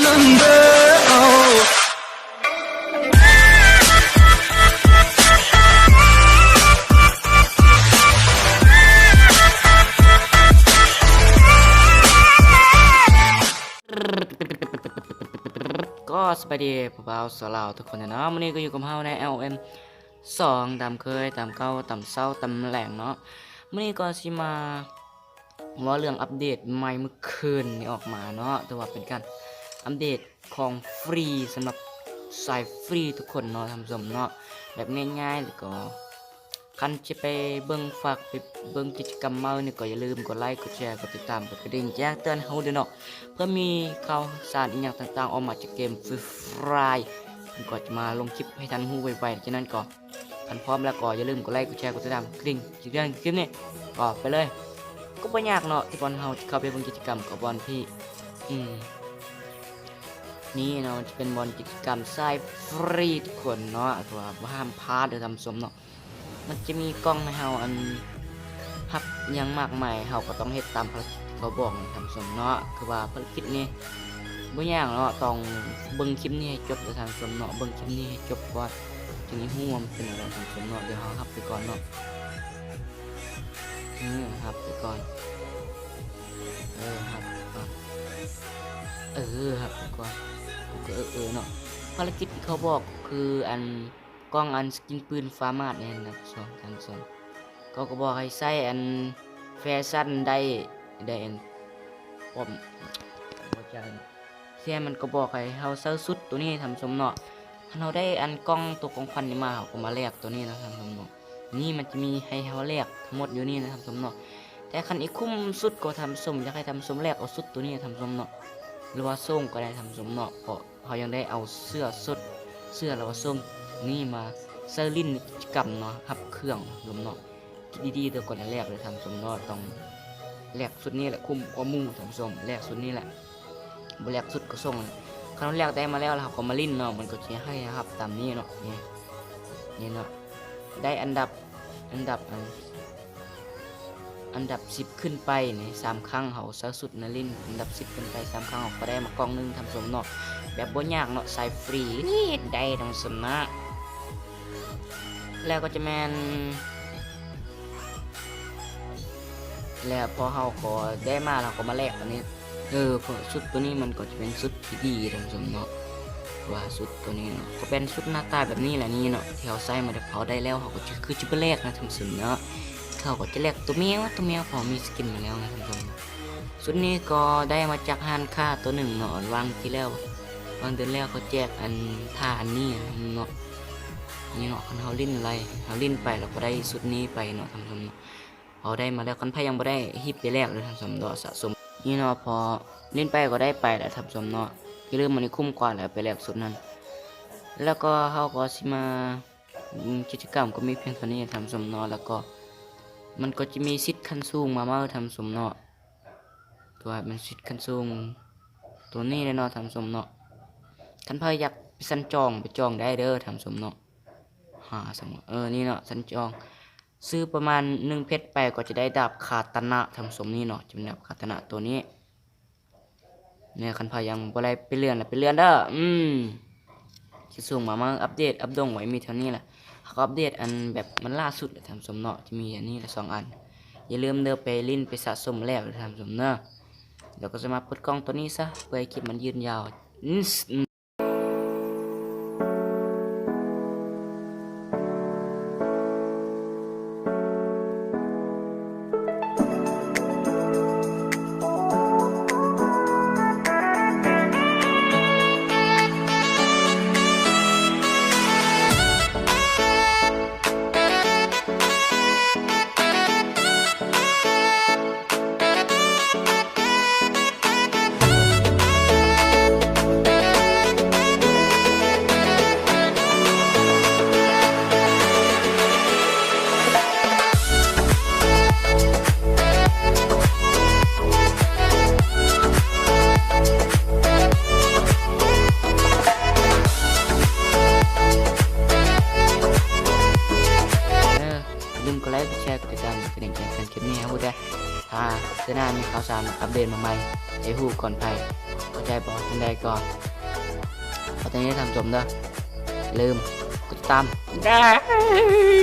ก็สวัสดีพวกเราสาวทุกคนนะวันนี้ก็อยู่กับเฮาใน LM 2ตามเคยตามเก่าตามเศร้าตามแหลงเนาะวันนี้ก็สิมาว่าเรื่องอัปเดตใหม่เมื่อคืนนี้ออกมาเนาะแต่ว่าเป็นการอัปเดตของฟรีสำหรับสายฟรีทุกคนเนาะทำสมเนาะแบบง่ายๆแล้วก็คันจะไปเบิ่งฝากไปเบิ่งกิจกรรมเมาเนี่ยก็อย่าลืมกดไลค์กดแชร์กดติดตามกดกระดิ่งแจ้งเตือนเฮาด้วยเนาะเพื่อมีข่าวสารอีกอย่างต่างๆออกมาจากเกมฟรีก็จะมาลงคลิปให้ทันฮู้ไวๆฉะนั้นก็คันพร้อมแล้วก็อย่าลืมกดไลค์กดแชร์กดติดตามกระดิ่งจุดเรื่องคลิปนี้ก็ไปเลยก็ไม่ยากเนาะที่บอลเฮาจะเข้าไปเบิ่งกิจกรรมกับบอลที่นี่เนาะจะเป็นบอลกิจกรรมสายฟรีทุกคนเนาะตัวห้ามพลาดเดี๋ยวทำสมเนาะมันจะมีกล้องให้เฮาอันฮับยังมากมายเฮาก็ต้องเฮ็ดตามภารกิจเขาบอกทำสมเนาะคือว่าภารกิจนี้บ่ยากเนาะต้องเบิ่งคลิปนี้ให้จบแล้วทำสมเนาะเบิ่งคลิปนี้ให้จบก่อนจึงนี้ฮู้ว่ามันเป็นอะไรทำสมเนาะเดี๋ยวเฮาฮับไปก่อนเนาะฮับไปก่อนฮับก่อนฮับไปก่อนเนาะภารกิจที่เขาบอกคืออันกล้องอันสกินปืนฟ้ามาดเนี่ยนะทางสองก็บอกให้ใส่อันแฟชั่นได้อันผมบ่ใจแค่มันก็บอกให้เฮาเซอร์สุดตัวนี้ทำสมเนาะเราได้อันกล้องตัวของควันนี่มาเฮาก็มาแลกตัวนี้นะทำสมเนาะนี่มันจะมีให้เฮาแลกทั้งหมดอยู่นี่นะทำสมเนาะแต่คันอีกคุ้มสุดก็ทำสมอยากให้ทำสมแลกเอาสุดตัวนี้ทำสมเนาะหรือว่าส้มก็ได้ทำสมเนาะเพราะเขายังได้เอาเสื้อสุดเสื้อหรือว่าส้มนี่มาเซอร์ลินกิจกรรมเนาะขับเครื่องลมเนาะดีๆเดี๋ยวก่อนแรกเลยทำสมเนาะต้องแลกสุดนี้แหละคุ้มกว่ามูทำสมแลกสุดนี้แหละบแลกสุดก็ส่งเขาแลกได้มาแล้วเราก็มาลิ้นเนาะมันก็จะให้ครับตามนี้เนาะนี่เนาะได้อันดับ10ขึ้นไปเนี่ย3 ครั้งเขาเซอร์สุดนะลิ้นอันดับ10ขึ้นไป3 ครั้งเขาก็ได้มากองนึงทำสมเนาะแบบบ่ยากเนาะใส่ฟรีนี่ได้ทำสมนะแล้วก็จะแมนแล้วพอเขาก็ได้มาเราก็มาแลกอันนี้พอชุดตัวนี้มันก็จะเป็นชุดที่ดีทำสมเนาะว่าชุดตัวนี้เนาะก็เป็นชุดหน้าตาแบบนี้แหละนี่เนาะที่เขาใส่มาเผาได้แล้วเขาก็คือจะไปแลกนะทำสมเนาะเขาก็จะแลกตัวแมวพอมีสกินมาแล้วนะทำสมชุดนี้ก็ได้มาจากฮันค่าตัวหนึ่งเนาะวางที่แล้ววางเดือนแล้วเขาแจกอันท่าอันนี้เนาะนี่เนาะคันเฮาลิ้นอะไรเฮาลิ้นไปเราก็ได้สุดนี้ไปเนาะทำสมเนาะพอได้มาแล้วคันไพ่ยังบ่ได้ฮิบไปแรกเลยทำสมเนาะสะสมนี่เนาะพอลิ้นไปก็ได้ไปแล้วทำสมเนาะที่เริ่มมันคุ้มกว่าแล้วไปแรกสุดนั้นแล้วก็เฮาก็สิมากิจกรรมก็มีเพียงเท่านี้ทำสมเนาะแล้วก็มันก็จะมีสิทธิ์ขั้นสูงมาทำสมเนาะตัวมันสิทธิ์ขั้นสูงตัวนี้เลยเนาะทำสมเนาะคันไพ่อยากไปสั่นจองได้เด้อทำสมเนาะนี่เนาะสัญจองซื้อประมาณ1 เพชรไปก็จะได้ดาบคาตนะทำสมนี่เนาะจะเป็นดาบคาตนะตัวนี้เนี่ยคันพายังบ่ได้ไปเลื่อนเด้อคิดส่งมาอัปเดตอัปดงไว้มีเท่านี้แหละเขาอัปเดตอันแบบมันล่าสุดทำสมเนาะจะมีอันนี้ละ2 อันอย่าลืมเด้อไปลิ้นไปสะสมแล้วทำสมเนาะเดี๋ยวก็จะมาเปิดกล้องตัวนี้ซะเพื่อให้คลิปมันยืนยาวแชร์กดติดตามกระดิ่งแจ้งเตือนคลิปนี้ครับพูดได้ถ้าเดือนหน้ามีข่าวสารอัปเดตมาใหม่ให้ฮู้ก่อนไปเข้าใจ บอกจังใดก่อนพอตอนนี้ทำจมเด้ออย่าลืมกดติดตามได้